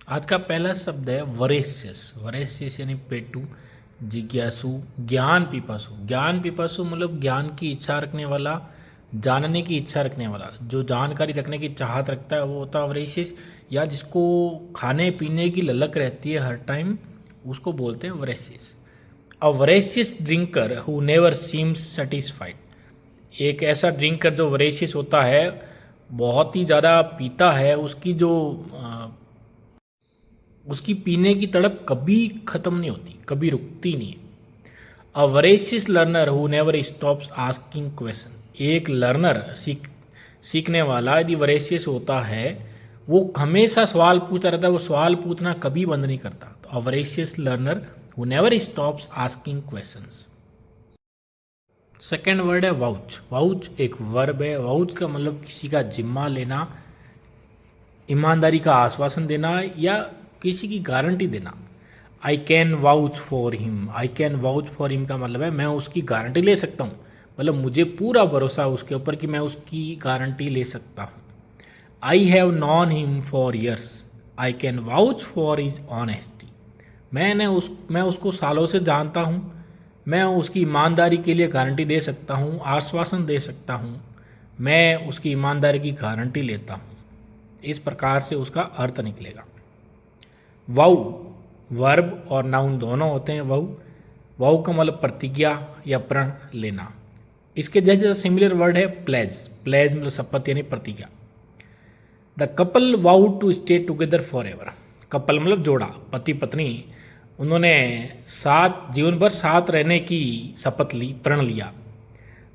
आज का पहला शब्द है वरेशियस। वरेशियस यानी पेटू, जिज्ञासु, ज्ञान पिपासु। ज्ञान पिपासु मतलब ज्ञान की इच्छा रखने वाला, जानने की इच्छा रखने वाला, जो जानकारी रखने की चाहत रखता है वो होता है वरेशियस। या जिसको खाने पीने की ललक रहती है हर टाइम, उसको बोलते हैं voracious. A voracious drinker who never seems satisfied. एक ऐसा ड्रिंकर जो वरेशियस होता है, बहुत ही ज़्यादा पीता है, उसकी पीने की तड़प कभी ख़त्म नहीं होती, कभी रुकती नहीं है। A voracious learner who never stops asking question. एक लर्नर सीखने वाला यदि वरेशियस होता है, वो हमेशा सवाल पूछता रहता है, वो सवाल पूछना कभी बंद नहीं करता। तो a voracious learner who never stops asking questions. Second word है वाउच। वाउच एक वर्ब है। वाउच का मतलब किसी का जिम्मा लेना, ईमानदारी का आश्वासन देना या किसी की गारंटी देना। I can vouch for him. I can vouch for him का मतलब है मैं उसकी गारंटी ले सकता हूँ, मतलब मुझे पूरा भरोसा है उसके ऊपर कि मैं उसकी गारंटी ले सकता हूँ। I have non him for years. I can vouch for his honesty. मैं उसको सालों से जानता हूँ, मैं उसकी ईमानदारी के लिए गारंटी दे सकता हूँ, आश्वासन दे सकता हूँ, मैं उसकी ईमानदारी की गारंटी लेता हूँ। इस प्रकार से उसका अर्थ निकलेगा। वाउ वर्ब और नाउन दोनों होते हैं। वाउ वाउ का मतलब प्रतिज्ञा या प्रण लेना। इसके जैसे सिमिलर वर्ड है प्लेज। प्लेज मतलब शपथ यानी प्रतिज्ञा। The couple vow to stay together forever. Couple मतलब जोड़ा, पति पत्नी, उन्होंने जीवन भर साथ रहने की शपथ ली, प्रण लिया।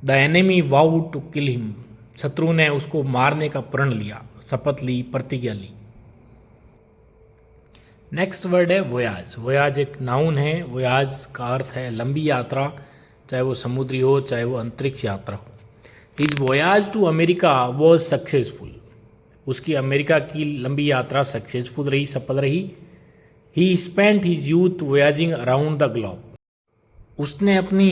The enemy vow to kill him. शत्रु ने उसको मारने का प्रण लिया, शपथ ली, प्रतिज्ञा ली। नेक्स्ट वर्ड है वोयाज। वोयाज एक नाउन है। वोयाज का अर्थ है लंबी यात्रा, चाहे वो समुद्री हो चाहे वो अंतरिक्ष यात्रा हो। His voyage to America was successful. उसकी अमेरिका की लंबी यात्रा सक्सेसफुल रही, सफल रही। He spent his youth voyaging around the globe. उसने अपनी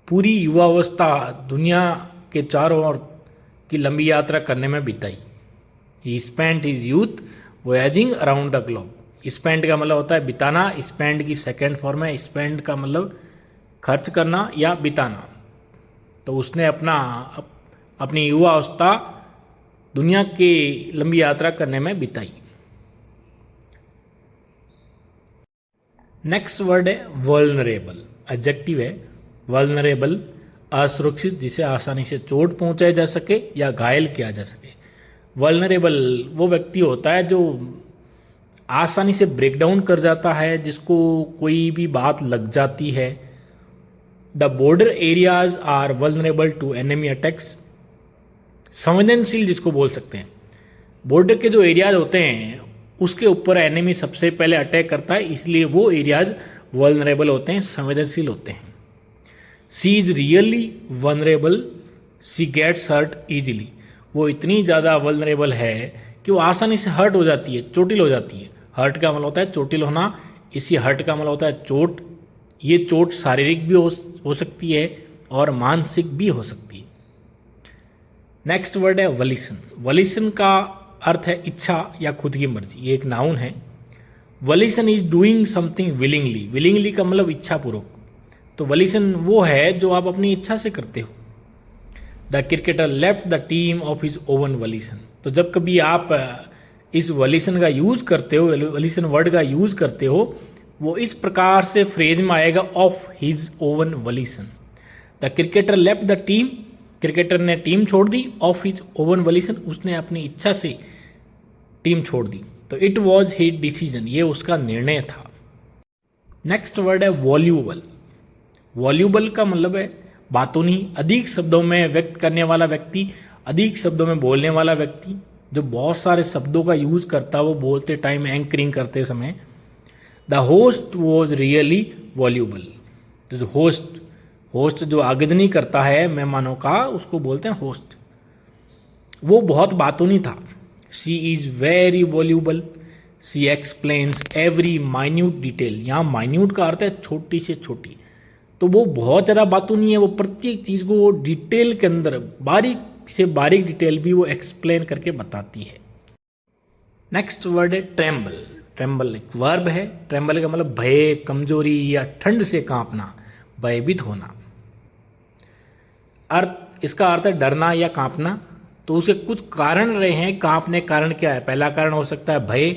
पूरी युवावस्था दुनिया के चारों ओर की लंबी यात्रा करने में बिताई। He spent his youth voyaging around the globe. Spend का मतलब होता है बिताना, स्पेंड की सेकेंड फॉर्म है। स्पेंड का मतलब खर्च करना या बिताना। तो उसने अपनी युवावस्था दुनिया की लंबी यात्रा करने में बिताई। नेक्स्ट वर्ड है वल्नरेबल। एडजेक्टिव है वल्नरेबल, असुरक्षित, जिसे आसानी से चोट पहुंचाई जा सके या घायल किया जा सके। वल्नरेबल वो व्यक्ति होता है जो आसानी से ब्रेक डाउन कर जाता है, जिसको कोई भी बात लग जाती है। The border areas are vulnerable to enemy attacks. संवेदनशील जिसको बोल सकते हैं। बॉर्डर के जो एरियाज होते हैं उसके ऊपर एनिमी सबसे पहले अटैक करता है, इसलिए वो एरियाज वल्नरेबल होते हैं, संवेदनशील होते हैं। She is really vulnerable, she gets hurt easily. वो इतनी ज़्यादा वल्नरेबल है कि वो आसानी से हर्ट हो जाती है, चोटिल हो जाती है। हर्ट का मतलब होता है चोटिल होना, इसी हर्ट का मतलब होता है चोट। ये चोट शारीरिक भी हो सकती है और मानसिक भी हो सकती है। नेक्स्ट वर्ड है वलिशन। वलिशन का अर्थ है इच्छा या खुद की मर्जी। ये एक नाउन है। Volition is doing something willingly. Willingly का मतलब इच्छा पूर्वक। तो वलिशन वो है जो आप अपनी इच्छा से करते हो। The cricketer left the team of his own volition. तो जब कभी आप इस वलिशन का यूज करते हो, वलिशन वर्ड का यूज करते हो, वो इस प्रकार से फ्रेज में आएगा, of his own volition. The cricketer left the team, cricketer ने टीम छोड़ दी, ऑफ हिज ओवन वलिशन, उसने अपनी इच्छा से टीम छोड़ दी। तो इट वॉज हिज डिसीजन, ये उसका निर्णय था। नेक्स्ट वर्ड है वॉल्यूबल। वॉल्यूबल का मतलब है बातूनी, अधिक शब्दों में व्यक्त करने वाला व्यक्ति, अधिक शब्दों में बोलने वाला व्यक्ति, जो बहुत सारे शब्दों का यूज करता है वो बोलते टाइम, एंकरिंग करते समय। The host was really voluble. तो जो होस्ट जो आगजनी करता है मेहमानों का, उसको बोलते हैं होस्ट। वो बहुत बातूनी था। She is very voluble, she explains every minute detail. यहाँ माइन्यूट का अर्थ है छोटी से छोटी। तो वो बहुत ज़्यादा बातूनी है, वो प्रत्येक चीज़ को डिटेल के अंदर बारीक से बारीक डिटेल भी वो एक्सप्लेन करके बताती है। नेक्स्ट वर्ड है ट्रेम्बल। ट्रेम्बल एक वर्ब है। ट्रेम्बल का मतलब भय, कमजोरी या ठंड से कांपना, भयभीत होना। अर्थ, इसका अर्थ है डरना या कांपना। तो उसे कुछ कारण रहे हैं कांपने का। कारण क्या है? पहला कारण हो सकता है भय,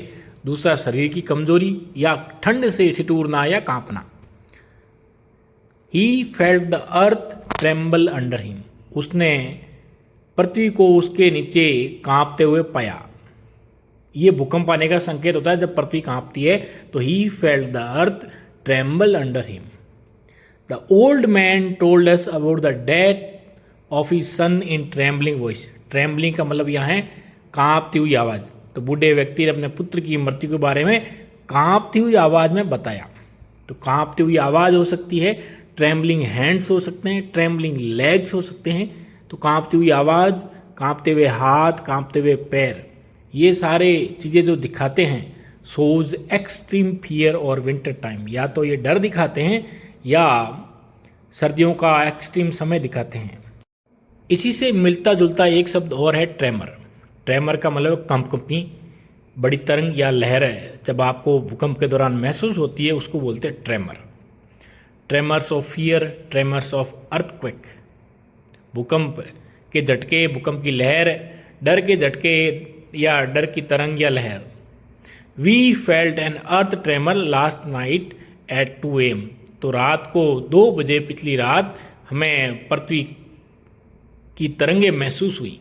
दूसरा शरीर की कमजोरी या ठंड से ठिठुरना या कांपना। He felt the earth tremble under him. उसने पृथ्वी को उसके नीचे कांपते हुए पाया। ये भूकंप आने का संकेत होता है जब पृथ्वी कांपती है। तो ही felt the earth tremble under him. The old man told us about the death of his son in trembling voice. Trembling का मतलब यहाँ है कांपती हुई आवाज़। तो बूढ़े व्यक्ति ने अपने पुत्र की मृत्यु के बारे में कांपती हुई आवाज़ में बताया। तो कांपती हुई आवाज़ हो सकती है, ट्रेम्बलिंग हैंड्स हो सकते हैं, ट्रेम्बलिंग लेग्स हो सकते हैं। तो कांपती हुई आवाज़, कांपते हुए हाथ, कांपते हुए पैर, ये सारे चीज़ें जो दिखाते हैं शोज एक्सट्रीम फियर और विंटर टाइम। या तो ये डर दिखाते हैं या सर्दियों का एक्सट्रीम समय दिखाते हैं। इसी से मिलता जुलता एक शब्द और है ट्रेमर। ट्रेमर का मतलब कंपनी, बड़ी तरंग या लहर है जब आपको भूकंप के दौरान महसूस होती है, उसको बोलते हैं tremor. Tremors of fear, tremors of earthquake. भूकंप के झटके, भूकंप की लहर, डर के झटके या डर की तरंग या लहर। We felt an earth tremor last night at 2 AM। तो रात को 2 बजे पिछली रात हमें पृथ्वी की तरंगे महसूस हुई।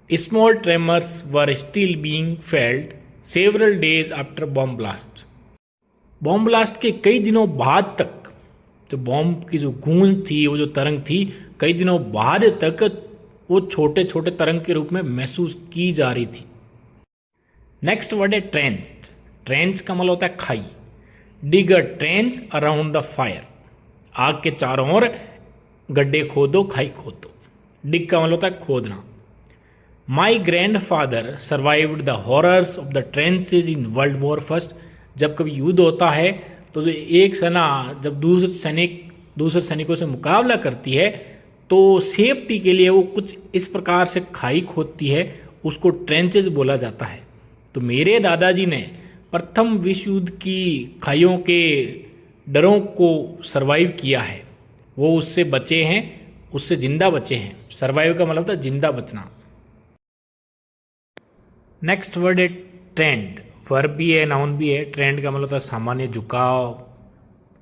Small tremors were still being felt several days after bomb blast. Bomb blast के कई दिनों बाद तक जो बॉम्ब की जो गूंज थी, वो जो तरंग थी, कई दिनों बाद तक वो छोटे छोटे तरंग के रूप में महसूस की जा रही थी। नेक्स्ट वर्ड है ट्रेंच। ट्रेंच का मतलब होता है खाई। Dig a trench around the fire. आग के चारों ओर गड्ढे खोदो, खाई खोदो। डिग का मतलब होता है खोदना। My grand father survived the horrors of the tranches in world war first. जब कभी युद्ध होता है तो जो एक सेना जब दूसरे सैनिकों से मुकाबला करती है तो सेफ्टी के लिए वो कुछ इस प्रकार से खाई खोदती है, उसको ट्रेंचेज बोला जाता है। तो मेरे दादाजी ने प्रथम विश्व युद्ध की खाइयों के डरों को सरवाइव किया है। वो उससे बचे हैं, उससे जिंदा बचे हैं। सरवाइव का मतलब होता है जिंदा बचना। नेक्स्ट वर्ड है ट्रेंड। वर्ब भी है, नाउन भी है। ट्रेंड का मतलब होता है सामान्य झुकाव,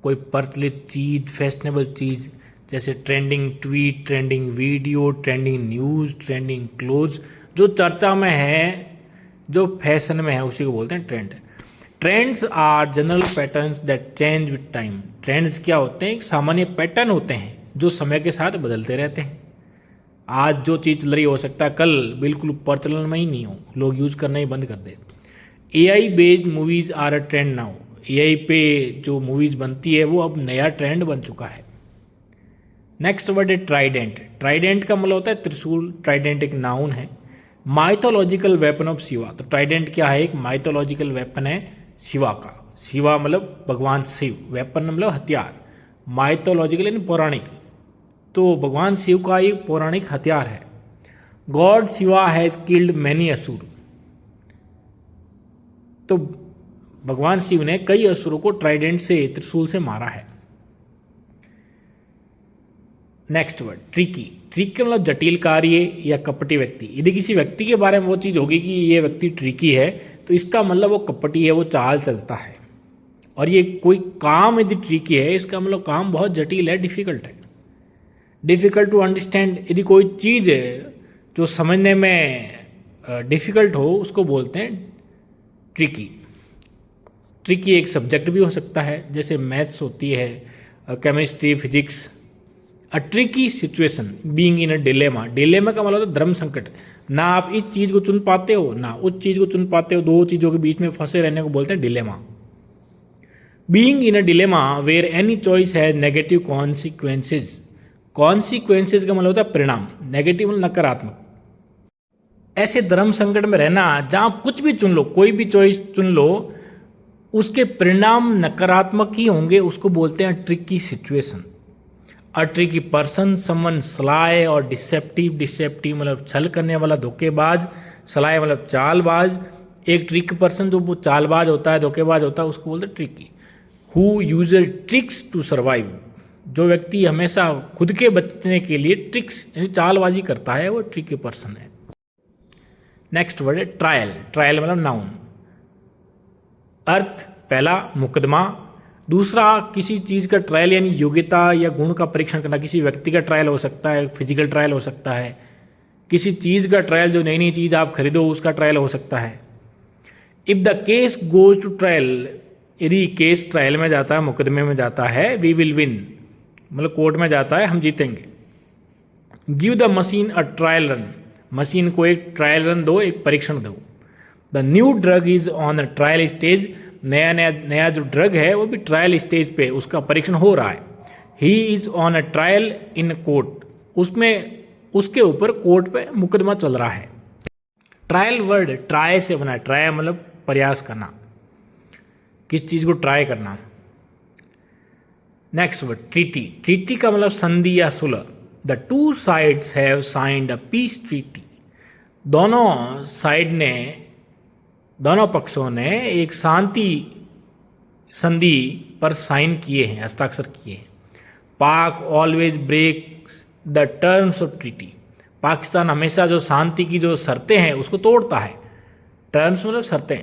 कोई प्रचलित चीज, फैशनेबल चीज, जैसे trending tweet, trending video, trending news, trending clothes. जो चर्चा में है, जो फैशन में है, उसी को बोलते हैं trend. Trends are general patterns that change with time. Trends क्या होते हैं? एक सामान्य पैटर्न होते हैं जो समय के साथ बदलते रहते हैं। आज जो चीज़ चल रही हो सकता है कल बिल्कुल प्रचलन में ही नहीं हो, लोग यूज करना ही बंद कर दे। AI based movies are a trend now. AI पे जो मूवीज बनती है वो अब नया ट्रेंड बन चुका है। नेक्स्ट वर्ड है ट्राइडेंट। ट्राइडेंट का मतलब होता है त्रिशूल। ट्राइडेंट एक नाउन है। Mythological weapon of Shiva. तो ट्राइडेंट क्या है? एक माइथोलॉजिकल वेपन है शिवा का। शिवा मतलब भगवान शिव, वेपन मतलब हथियार। माइथोलॉजिकल यानी पौराणिक। तो भगवान शिव का एक पौराणिक हथियार है। God Shiva has killed many असुर। तो भगवान शिव ने कई असुरों को ट्राइडेंट से, त्रिशूल से मारा है। Next word tricky. ट्रिक का मतलब जटिल कार्य या कपटी व्यक्ति। यदि किसी व्यक्ति के बारे में वो चीज होगी कि ये व्यक्ति ट्रिकी है, तो इसका मतलब वो कपटी है, वो चाल चलता है। और ये कोई काम यदि ट्रिकी है, इसका मतलब काम बहुत जटिल है, डिफिकल्ट है। Difficult to understand. यदि कोई चीज़ जो समझने में डिफिकल्ट हो, उसको बोलते हैं ट्रिकी। ट्रिकी एक सब्जेक्ट भी हो सकता है, जैसे मैथ्स होती है, chemistry, physics. A tricky situation being in a dilemma. Dilemma का मतलब होता है धर्म संकट। ना आप इस चीज़ को चुन पाते हो, ना उस चीज़ को चुन पाते हो, दो चीज़ों के बीच में फंसे रहने को बोलते हैं dilemma. Being in a dilemma where any choice has negative consequences. Consequences का मतलब होता है परिणाम, नेगेटिव मतलब नकारात्मक। ऐसे धर्म संकट में रहना जहां कुछ भी चुन लो, कोई भी चॉइस चुन लो, उसके परिणाम नकारात्मक ही होंगे, उसको बोलते हैं tricky situation. A tricky person, someone स्लाय और डिसेप्टिव। डिसेप्टिव मतलब छल करने वाला, धोखेबाज। स्लाय मतलब चालबाज। एक ट्रिक पर्सन जो वो चालबाज होता है, धोखेबाज होता है, उसको बोलते हैं tricky. Who uses tricks to survive, जो व्यक्ति हमेशा खुद के बचने के लिए ट्रिक्स यानी चालबाजी करता है वो ट्रिकी पर्सन है। नेक्स्ट वर्ड है ट्रायल। ट्रायल मतलब नाउन। अर्थ पहला मुकदमा, दूसरा किसी चीज़ का ट्रायल यानी योग्यता या गुण का परीक्षण करना। किसी व्यक्ति का ट्रायल हो सकता है, फिजिकल ट्रायल हो सकता है, किसी चीज़ का ट्रायल जो नई नई चीज़ आप खरीदो उसका ट्रायल हो सकता है। If the case goes to trial, यदि केस ट्रायल में जाता है, मुकदमे में जाता है, वी विल विन, मतलब कोर्ट में जाता है, हम जीतेंगे। Give the machine a trial run, machine को एक ट्रायल रन दो, एक परीक्षण दो। The new drug is on a trial stage, नया जो ड्रग है वो भी ट्रायल स्टेज पे उसका परीक्षण हो रहा है। He is on a trial in court, उसमें उसके ऊपर कोर्ट पे मुकदमा चल रहा है। ट्रायल वर्ड ट्राई से बना है, ट्राई मतलब प्रयास करना, किस चीज़ को ट्राई करना। Next word treaty. ट्रीटी का मतलब संधि या सुलह। The two sides have signed a peace treaty, दोनों साइड ने, दोनों पक्षों ने एक शांति संधि पर साइन किए हैं, हस्ताक्षर किए हैं। Pak always break the terms of treaty, Pakistan हमेशा जो शांति की जो शर्तें हैं उसको तोड़ता है। टर्म्स मतलब शर्तें।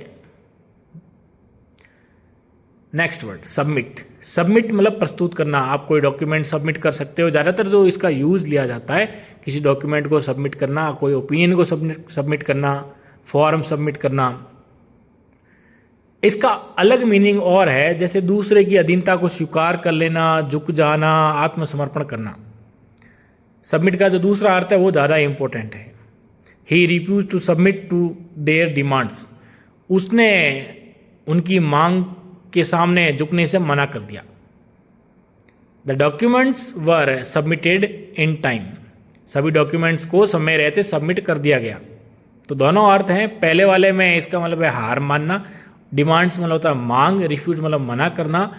Next word submit. सबमिट मतलब प्रस्तुत करना। आप कोई डॉक्यूमेंट सबमिट कर सकते हो, ज़्यादातर जो इसका यूज़ लिया जाता है, किसी डॉक्यूमेंट को सबमिट करना, कोई ओपिनियन को सबमिट करना, फॉर्म सबमिट करना। इसका अलग मीनिंग और है, जैसे दूसरे की अधीनता को स्वीकार कर लेना, झुक जाना, आत्मसमर्पण करना। सबमिट का जो दूसरा अर्थ है वो ज़्यादा इंपॉर्टेंट है। He refuse to submit to their demands, उसने उनकी मांग के सामने झुकने से मना कर दिया। The documents were submitted in time, सभी डॉक्यूमेंट्स को समय रहते सबमिट कर दिया गया। तो दोनों अर्थ हैं। पहले वाले में इसका मतलब है हार मानना, डिमांड्स मतलब होता है मांग, रिफ्यूज मतलब मना करना,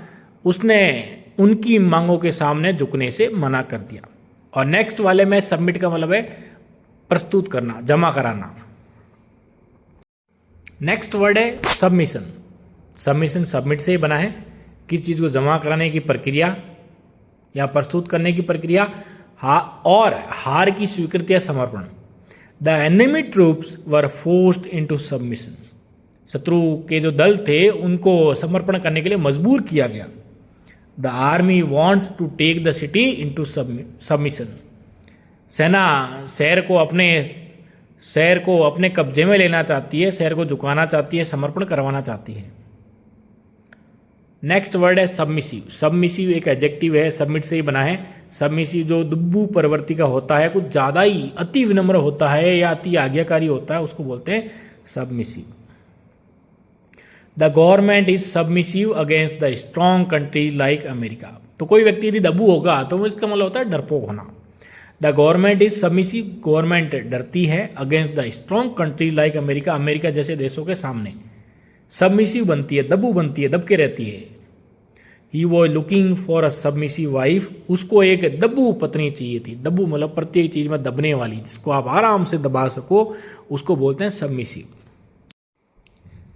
उसने उनकी मांगों के सामने झुकने से मना कर दिया। और नेक्स्ट वाले में सबमिट का मतलब है प्रस्तुत करना, जमा कराना। नेक्स्ट वर्ड है सबमिशन। सबमिशन सबमिट से ही बना है, किसी चीज़ को जमा कराने की प्रक्रिया या प्रस्तुत करने की प्रक्रिया, और हार की स्वीकृति या समर्पण। The enemy troops were forced into submission, शत्रु के जो दल थे उनको समर्पण करने के लिए मजबूर किया गया। The army wants to take the city into submission, सेना शहर को अपने कब्जे में लेना चाहती है, शहर को झुकाना चाहती है, समर्पण करवाना चाहती है। नेक्स्ट वर्ड है सबमिसिव। सबमिसिव एक एडजेक्टिव है, सबमिट से ही बना है। सबमिसिव जो दुब्बू प्रवृत्ति का होता है, कुछ ज़्यादा ही अति विनम्र होता है या अति आज्ञाकारी होता है, उसको बोलते हैं submissive. The government is submissive against the strong countries like America, तो कोई व्यक्ति यदि दबू होगा तो इसका मतलब होता है डरपोक होना। The government is submissive, government डरती है, against the strong countries like America, America जैसे देशों के सामने सबमिसिव बनती है, दबू बनती है, दबके रहती है। He was looking for a submissive wife, उसको एक दब्बू पत्नी चाहिए थी। दब्बू मतलब प्रत्येक चीज में दबने वाली, जिसको आप आराम से दबा सको, उसको बोलते हैं सबमिसिव।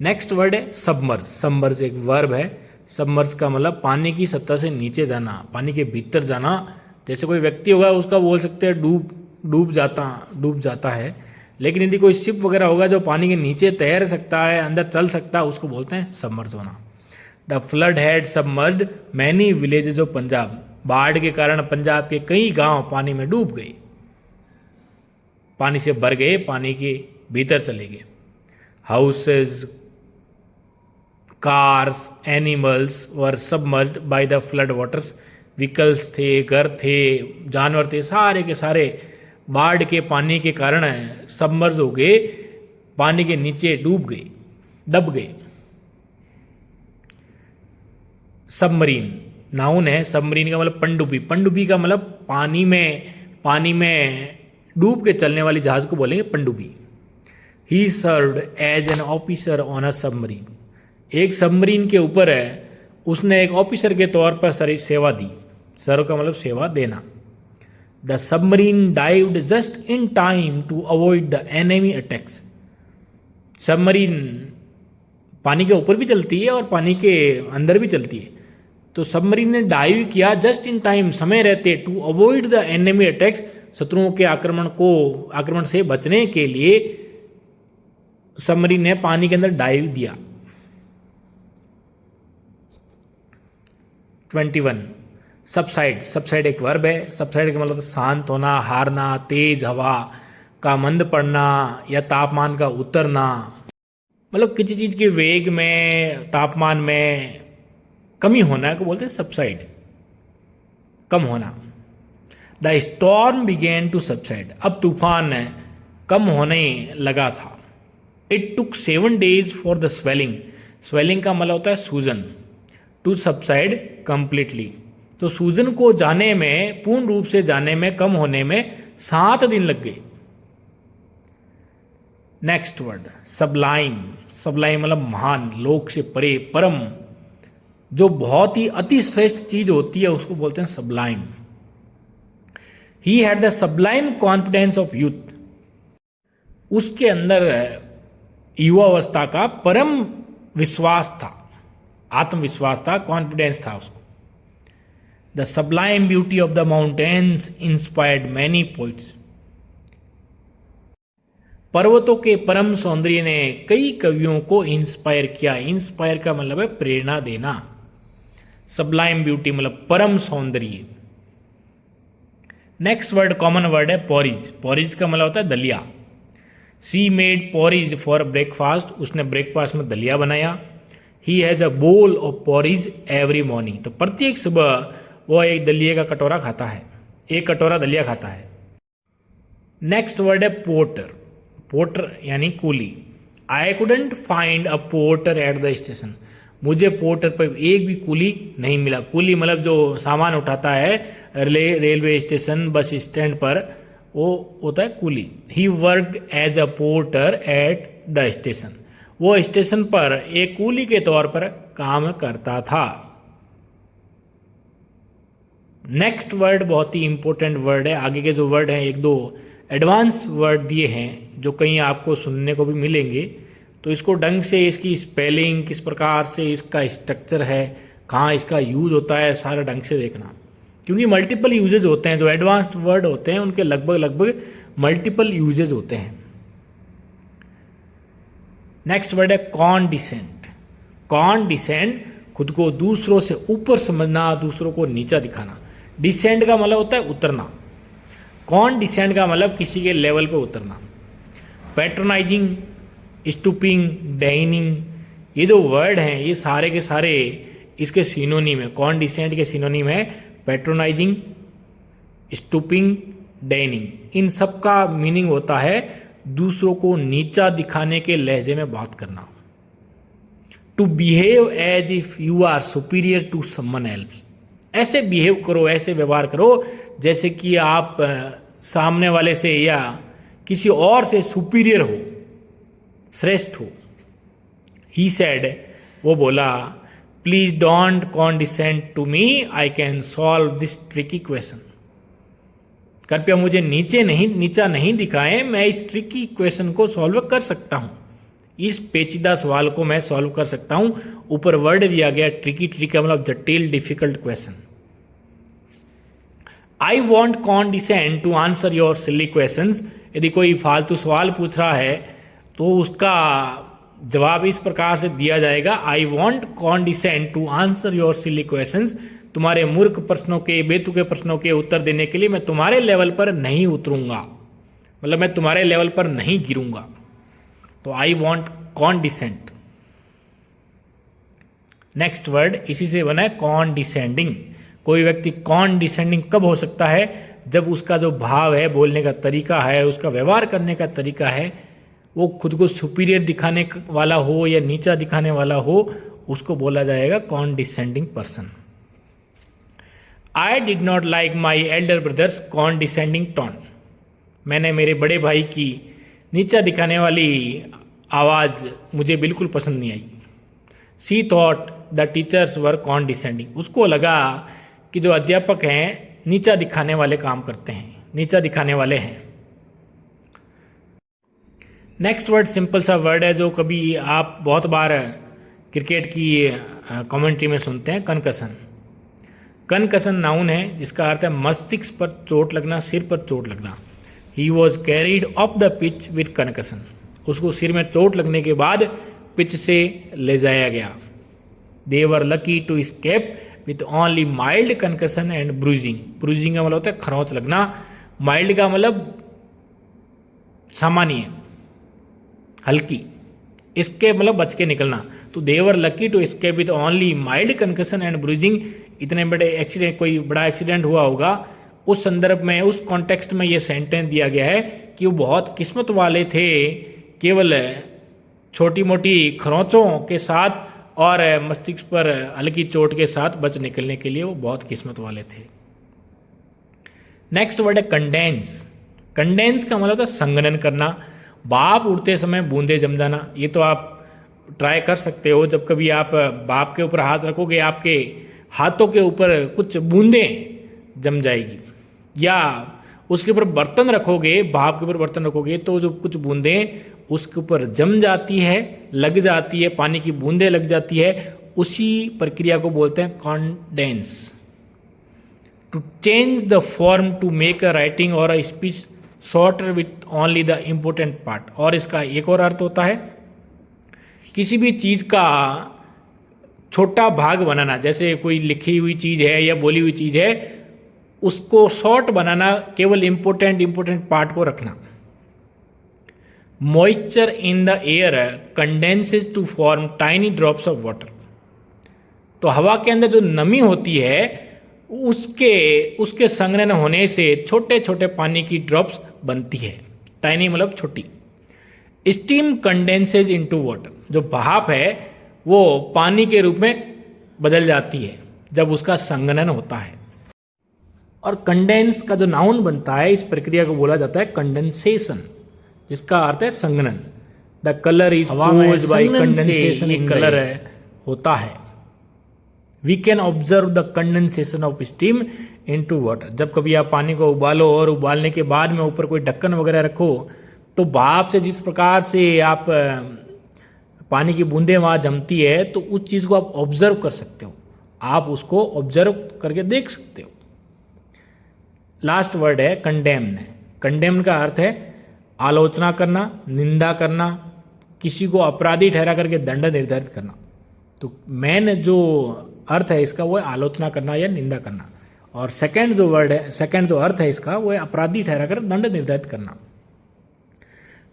नेक्स्ट वर्ड है सबमर्ज। सबमर्ज एक वर्ब है। सबमर्ज का मतलब पानी की सतह से नीचे जाना, पानी के भीतर जाना। जैसे कोई व्यक्ति होगा उसका बोल सकते हैं डूब जाता है, लेकिन यदि कोई शिप वगैरह होगा जो पानी के नीचे तैर सकता है, अंदर चल सकता है, उसको बोलते हैं सबमर्ज होना। The flood had submerged many villages of Punjab, बाढ़ के कारण पंजाब के कई गांव पानी में डूब गए, पानी से भर गए, पानी के भीतर चले गए। Houses, cars, animals were submerged by the flood waters, vehicles थे, घर थे, जानवर थे, सारे के सारे बाढ़ के पानी के कारण सबमर्ज हो गए, पानी के नीचे डूब गए, दब गए। सबमरीन नाउन है। सबमरीन का मतलब पनडुब्बी। पनडुब्बी का मतलब पानी में डूब के चलने वाली जहाज को बोलेंगे पनडुब्बी। He served as an officer on a submarine, एक सबमरीन के ऊपर उसने एक ऑफिसर के तौर पर सेवा दी। सर्व का मतलब सेवा देना। The submarine dived just in time to avoid the enemy attacks, submarine पानी के ऊपर भी चलती है और पानी के अंदर भी चलती है। तो सबमरीन ने डाइव किया जस्ट इन टाइम, समय रहते, to avoid the enemy attacks, शत्रुओं के आक्रमण से बचने के लिए सबमरीन ने पानी के अंदर डाइव दिया। 21 सबसाइड एक वर्ब है। सबसाइड का मतलब शांत होना, हारना, तेज हवा का मंद पड़ना या तापमान का उतरना, मतलब किसी चीज के वेग में, तापमान में कमी होना को बोलते हैं सबसाइड, कम होना। The storm began to subside, अब तूफान कम होने लगा था। It took 7 days for the swelling का मतलब होता है सूजन, टू सबसाइड कंप्लीटली, तो सूजन को जाने में, पूर्ण रूप से जाने में, कम होने में 7 दिन लग गए। नेक्स्ट वर्ड सबलाइम मतलब महान, लोक से परे, परम, जो बहुत ही अति श्रेष्ठ चीज होती है उसको बोलते हैं Sublime. He had the Sublime confidence of youth, उसके अंदर युवावस्था का परम विश्वास था, आत्मविश्वास था, कॉन्फिडेंस था उसको। The Sublime beauty of the mountains inspired many poets, पर्वतों के परम सौंदर्य ने कई कवियों को इंस्पायर किया। इंस्पायर का मतलब है प्रेरणा देना। सबलाइम ब्यूटी मतलब परम सौंदर्य। नेक्स्ट वर्ड कॉमन वर्ड है पॉरिज। पॉरिज का मतलब होता है दलिया। सी मेड पॉरिज फॉर ब्रेकफास्ट, उसने ब्रेकफास्ट में दलिया बनाया। He has a bowl of porridge every morning, तो प्रत्येक सुबह वह एक दलिये का कटोरा खाता है, एक कटोरा दलिया खाता है। नेक्स्ट वर्ड है पोर्टर। पोर्टर यानी coolie. I couldn't find a porter at the station, मुझे पोर्टर पर एक भी कूली नहीं मिला। कूली मतलब जो सामान उठाता है रेलवे स्टेशन, बस स्टैंड पर, वो होता है कूली। He worked as a porter at the station, वो स्टेशन पर एक कूली के तौर पर काम करता था। नेक्स्ट वर्ड बहुत ही इंपॉर्टेंट वर्ड है। आगे के जो वर्ड हैं एक दो एडवांस वर्ड दिए हैं जो कहीं आपको सुनने को भी मिलेंगे, तो इसको ढंग से, इसकी स्पेलिंग किस प्रकार से, इसका स्ट्रक्चर है, कहाँ इसका यूज होता है, सारा ढंग से देखना, क्योंकि मल्टीपल यूजेज होते हैं। जो एडवांस्ड वर्ड होते हैं उनके लगभग मल्टीपल यूजेज होते हैं। नेक्स्ट वर्ड है कॉन्डिसेंट। कॉन्डिसेंट खुद को दूसरों से ऊपर समझना, दूसरों को नीचा दिखाना। डिसेंट का मतलब होता है उतरना। कॉन्डिसेंट का मतलब किसी के लेवल पे उतरना। पैट्रोनाइजिंग, स्टूपिंग, डाइनिंग, ये जो वर्ड हैं ये सारे के सारे इसके सिनोनिम है। कॉन्डिसेंट के सिनोनिम है पैट्रोनाइजिंग, स्टूपिंग, डाइनिंग। इन सब का मीनिंग होता है दूसरों को नीचा दिखाने के लहजे में बात करना। To behave as if you are superior to someone else, ऐसे बिहेव करो, ऐसे व्यवहार करो जैसे कि आप सामने वाले से या किसी और से सुपीरियर हो, श्रेष्ठ हो। ही सेड, वो बोला, please don't condescend to me, I can solve this tricky question. कृपया मुझे नीचा नहीं दिखाएं, मैं इस ट्रिकी क्वेश्चन को सॉल्व कर सकता हूं। इस पेचीदा सवाल को मैं सॉल्व कर सकता हूं। ऊपर वर्ड दिया गया ट्रिकी, ट्रिकी का मतलब जटिल, difficult question. I won't condescend to answer your silly questions, यदि कोई फालतू सवाल पूछ रहा है तो उसका जवाब इस प्रकार से दिया जाएगा, I won't condescend to answer your silly questions, तुम्हारे मूर्ख प्रश्नों के, बेतुके प्रश्नों के उत्तर देने के लिए मैं तुम्हारे लेवल पर नहीं उतरूंगा, मतलब मैं तुम्हारे लेवल पर नहीं गिरूंगा। तो आई वॉन्ट कॉन्डिसेंट। नेक्स्ट वर्ड इसी से बना है कॉन्डिसेंडिंग। कोई व्यक्ति कॉन्डिसेंडिंग कब हो सकता है? जब उसका जो भाव है, बोलने का तरीका है, उसका व्यवहार करने का तरीका है, वो खुद को सुपीरियर दिखाने वाला हो या नीचा दिखाने वाला हो, उसको बोला जाएगा condescending person. I did not like my elder brothers condescending tone, मैंने मेरे बड़े भाई की नीचा दिखाने वाली आवाज़ मुझे बिल्कुल पसंद नहीं आई। She thought the teachers were condescending, उसको लगा कि जो अध्यापक हैं नीचा दिखाने वाले काम करते हैं, नीचा दिखाने वाले हैं। नेक्स्ट वर्ड सिंपल सा वर्ड है जो कभी आप बहुत बार क्रिकेट की कमेंट्री में सुनते हैं, कनकसन। कनकसन नाउन है जिसका अर्थ है मस्तिष्क पर चोट लगना, सिर पर चोट लगना। He was carried off the pitch with concussion, उसको सिर में चोट लगने के बाद पिच से ले जाया गया। They were lucky to escape with only mild concussion and bruising. Bruising का मतलब होता है खरोंच लगना, माइल्ड का मतलब सामान्य, हल्की, इसके मतलब बच के निकलना। तो they were lucky to escape with only mild concussion and bruising. इतने बड़े एक्सीडेंट, कोई बड़ा एक्सीडेंट हुआ होगा, उस संदर्भ में, उस कॉन्टेक्स्ट में ये सेंटेंस दिया गया है कि वो बहुत किस्मत वाले थे, केवल छोटी मोटी खरोंचों के साथ और मस्तिष्क पर हल्की चोट के साथ बच निकलने के लिए वो बहुत किस्मत वाले थे। नेक्स्ट वर्ड है कंडेंस। कंडेंस का मतलब होता है संघनन करना, भाप उड़ते समय बूंदे जम जाना। ये तो आप ट्राई कर सकते हो, जब कभी आप भाप के ऊपर हाथ रखोगे, आपके हाथों के ऊपर कुछ बूंदें जम जाएगी, या उसके ऊपर बर्तन रखोगे, भाप के ऊपर बर्तन रखोगे तो जो कुछ बूंदें उसके ऊपर जम जाती है, लग जाती है, पानी की बूंदें लग जाती है, उसी प्रक्रिया को बोलते हैं condense. To change the form to make a writing और a speech shorter with only the important part. और इसका एक और अर्थ होता है किसी भी चीज़ का छोटा भाग बनाना, जैसे कोई लिखी हुई चीज़ है या बोली हुई चीज़ है, उसको शॉर्ट बनाना, केवल इम्पोर्टेंट पार्ट को रखना। Moisture in the air condenses to form tiny drops of water. तो हवा के अंदर जो नमी होती है उसके संघनन होने से छोटे छोटे पानी की ड्रॉप्स बनती है। टाइनी मतलब छोटी। स्टीम कंडेंसेज इनटू वाटर, जो भाप है वो पानी के रूप में बदल जाती है जब उसका संघनन होता है। और कंडेंस का जो नाउन बनता है, इस प्रक्रिया को बोला जाता है कंडेंसेशन, जिसका अर्थ है संघनन। The colour is posed by condensation, एक कलर होता है। We can observe the condensation of steam into water. जब कभी आप पानी को उबालो और उबालने के बाद में ऊपर कोई ढक्कन वगैरह रखो, तो भाप से जिस प्रकार से आप पानी की बूंदें वहाँ जमती है, तो उस चीज़ को आप ऑब्जर्व कर सकते हो, आप उसको ऑब्जर्व करके देख सकते हो। लास्ट वर्ड है कंडेम्न। कंडेम्न का अर्थ है आलोचना करना, निंदा करना, किसी को अपराधी ठहरा करके दंड निर्धारित करना। तो मेन जो अर्थ है इसका वो है आलोचना करना या निंदा करना, और सेकंड जो अर्थ है इसका वो है अपराधी ठहरा कर दंड निर्धारित करना।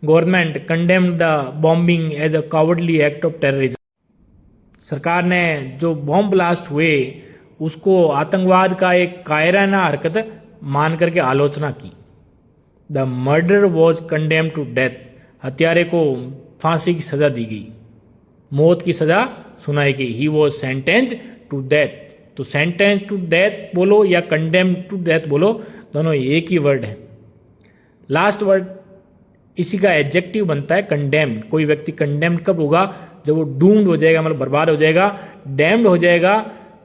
Government condemned the bombing as a cowardly act of terrorism. सरकार ने जो बॉम्ब ब्लास्ट हुए उसको आतंकवाद का एक कायराना हरकत मान करके आलोचना की। The murder was condemned to death. हत्यारे को फांसी की सजा दी गई, मौत की सजा सुनाई गई। He was sentenced to death. तो सेंटेंस टू डेथ बोलो या कंडेम्ड टू डेथ बोलो, दोनों एक ही वर्ड है। लास्ट वर्ड इसी का एडजेक्टिव बनता है कंडेम्ड। कोई व्यक्ति कंडेम्ड कब होगा? जब वो डूम्ड हो जाएगा, मतलब बर्बाद हो जाएगा, डैम्ड हो जाएगा,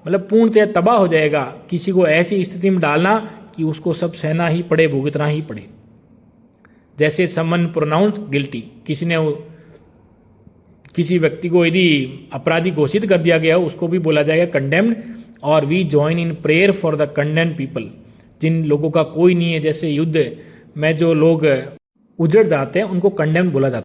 मतलब पूर्णतः तबाह हो जाएगा। किसी को ऐसी स्थिति में डालना कि उसको सब सहना ही पड़े, भुगतना ही पड़े। जैसे समन प्रोनाउंस गिल्टी, किसी व्यक्ति को यदि अपराधी घोषित कर दिया गया उसको भी बोला जाएगा कंडेम्ड। और we join in prayer for the condemned people. जिन लोगों का कोई नहीं है, जैसे युद्ध में जो लोग उजड़ जाते हैं उनको कंडेम्ड बोला जाता है।